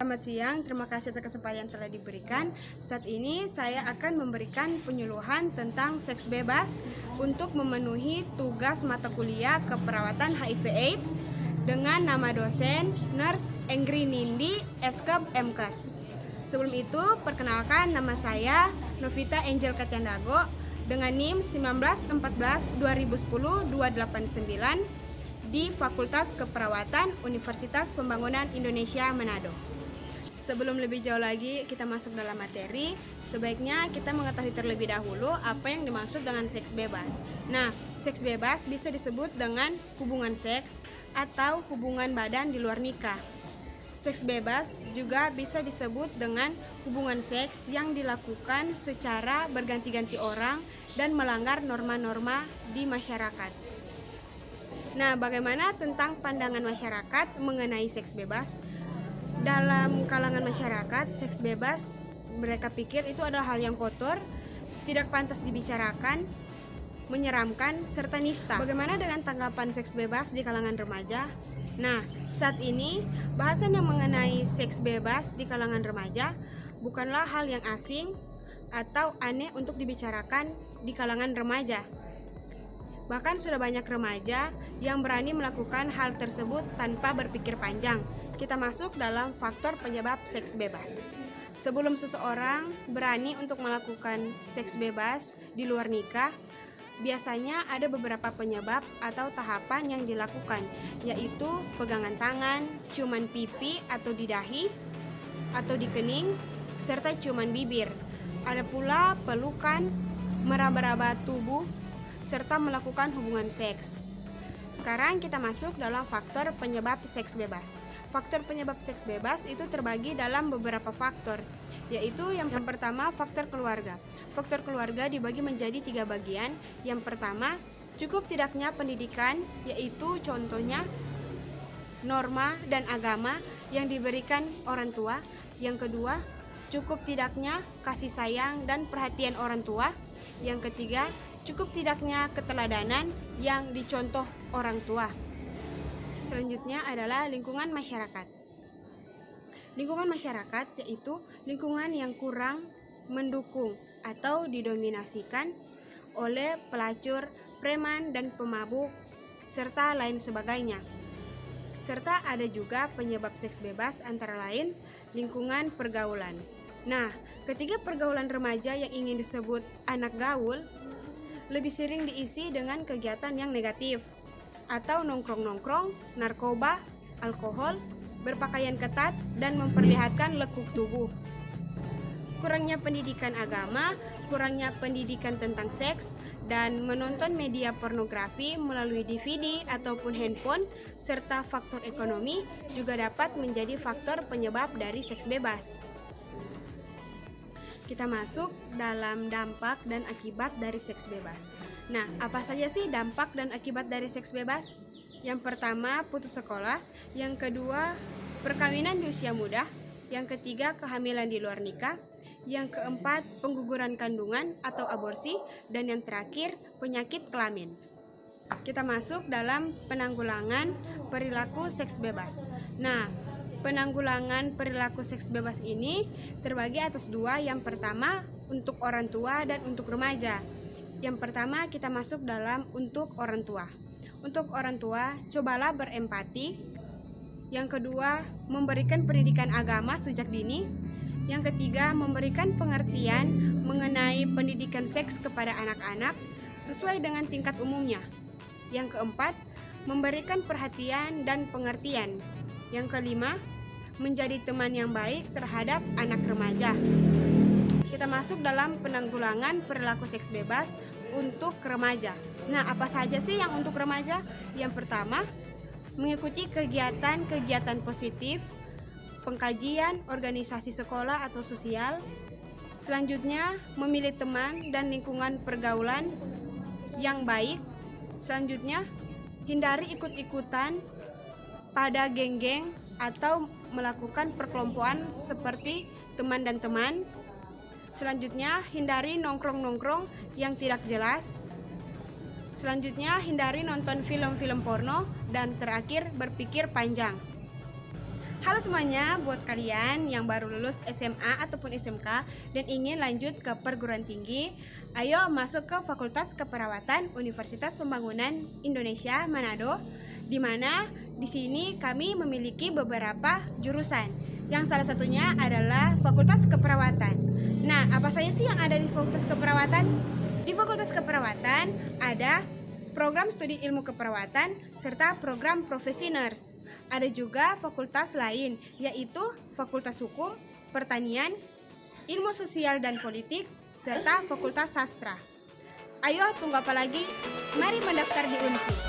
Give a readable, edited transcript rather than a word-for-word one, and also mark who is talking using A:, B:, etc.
A: Selamat siang, terima kasih atas kesempatan yang telah diberikan. Saat ini saya akan memberikan penyuluhan tentang seks bebas untuk memenuhi tugas mata kuliah keperawatan HIV/AIDS dengan nama dosen Nurse Engri Nindi, Eskep MKes. Sebelum itu, perkenalkan nama saya Novita Angel Katiandago dengan NIM 1914-2010-289 di Fakultas Keperawatan Universitas Pembangunan Indonesia Manado. Sebelum lebih jauh lagi kita masuk dalam materi, sebaiknya kita mengetahui terlebih dahulu apa yang dimaksud dengan seks bebas. Nah, seks bebas bisa disebut dengan hubungan seks atau hubungan badan di luar nikah. Seks bebas juga bisa disebut dengan hubungan seks yang dilakukan secara berganti-ganti orang dan melanggar norma-norma di masyarakat. Nah, bagaimana tentang pandangan masyarakat mengenai seks bebas? Dalam kalangan masyarakat, seks bebas mereka pikir itu adalah hal yang kotor, tidak pantas dibicarakan, menyeramkan, serta nista. Bagaimana dengan tanggapan seks bebas di kalangan remaja? Nah, saat ini bahasan yang mengenai seks bebas di kalangan remaja bukanlah hal yang asing atau aneh untuk dibicarakan di kalangan remaja. Bahkan sudah banyak remaja yang berani melakukan hal tersebut tanpa berpikir panjang. Kita masuk dalam faktor penyebab seks bebas. Sebelum seseorang berani untuk melakukan seks bebas di luar nikah, biasanya ada beberapa penyebab atau tahapan yang dilakukan, yaitu pegangan tangan, ciuman pipi atau di dahi atau di kening, serta ciuman bibir. Ada pula pelukan, meraba-raba tubuh, serta melakukan hubungan seks. Sekarang kita masuk dalam faktor penyebab seks bebas. Faktor penyebab seks bebas itu terbagi dalam beberapa faktor, yaitu yang pertama faktor keluarga. Faktor keluarga dibagi menjadi 3 bagian. Yang pertama, cukup tidaknya pendidikan, yaitu contohnya norma dan agama yang diberikan orang tua. Yang kedua, cukup tidaknya kasih sayang dan perhatian orang tua. Yang ketiga, cukup tidaknya keteladanan yang dicontoh orang tua. Selanjutnya adalah lingkungan masyarakat. Lingkungan masyarakat yaitu lingkungan yang kurang mendukung atau didominasikan oleh pelacur, preman, dan pemabuk, serta lain sebagainya. Serta ada juga penyebab seks bebas antara lain lingkungan pergaulan. Nah, ketika pergaulan remaja yang ingin disebut anak gaul lebih sering diisi dengan kegiatan yang negatif atau nongkrong-nongkrong, narkoba, alkohol, berpakaian ketat, dan memperlihatkan lekuk tubuh. Kurangnya pendidikan agama, kurangnya pendidikan tentang seks, dan menonton media pornografi melalui DVD ataupun handphone, serta faktor ekonomi juga dapat menjadi faktor penyebab dari seks bebas. Kita masuk dalam dampak dan akibat dari seks bebas. Nah, apa saja sih dampak dan akibat dari seks bebas? Yang pertama, putus sekolah. Yang kedua, perkawinan di usia muda. Yang ketiga, kehamilan di luar nikah. Yang keempat, pengguguran kandungan atau aborsi. Dan yang terakhir, penyakit kelamin. Kita masuk dalam penanggulangan perilaku seks bebas. Nah, penanggulangan perilaku seks bebas ini terbagi atas 2. Yang pertama untuk orang tua dan untuk remaja. Yang pertama kita masuk dalam untuk orang tua. Untuk orang tua, cobalah berempati. Yang kedua, memberikan pendidikan agama sejak dini. Yang ketiga, memberikan pengertian mengenai pendidikan seks kepada anak-anak sesuai dengan tingkat umumnya. Yang keempat, memberikan perhatian dan pengertian. Yang kelima, menjadi teman yang baik terhadap anak remaja. Kita masuk dalam penanggulangan perilaku seks bebas untuk remaja. Nah, apa saja sih yang untuk remaja? Yang pertama, mengikuti kegiatan-kegiatan positif, pengkajian, organisasi sekolah atau sosial. Selanjutnya, memilih teman dan lingkungan pergaulan yang baik. Selanjutnya, hindari ikut-ikutan pada geng-geng atau melakukan perkelompokan seperti teman dan teman. Selanjutnya, hindari nongkrong-nongkrong yang tidak jelas. Selanjutnya, hindari nonton film-film porno. Dan terakhir, berpikir panjang. Halo semuanya, buat kalian yang baru lulus SMA ataupun SMK dan ingin lanjut ke perguruan tinggi, ayo masuk ke Fakultas Keperawatan Universitas Pembangunan Indonesia Manado, di mana di sini kami memiliki beberapa jurusan. Yang salah satunya adalah Fakultas Keperawatan. Nah, apa saja sih yang ada di Fakultas Keperawatan? Di Fakultas Keperawatan ada program studi ilmu keperawatan serta program profesi nurse. Ada juga fakultas lain, yaitu Fakultas Hukum, Pertanian, Ilmu Sosial dan Politik, serta Fakultas Sastra. Ayo, tunggu apa lagi? Mari mendaftar di UNPI.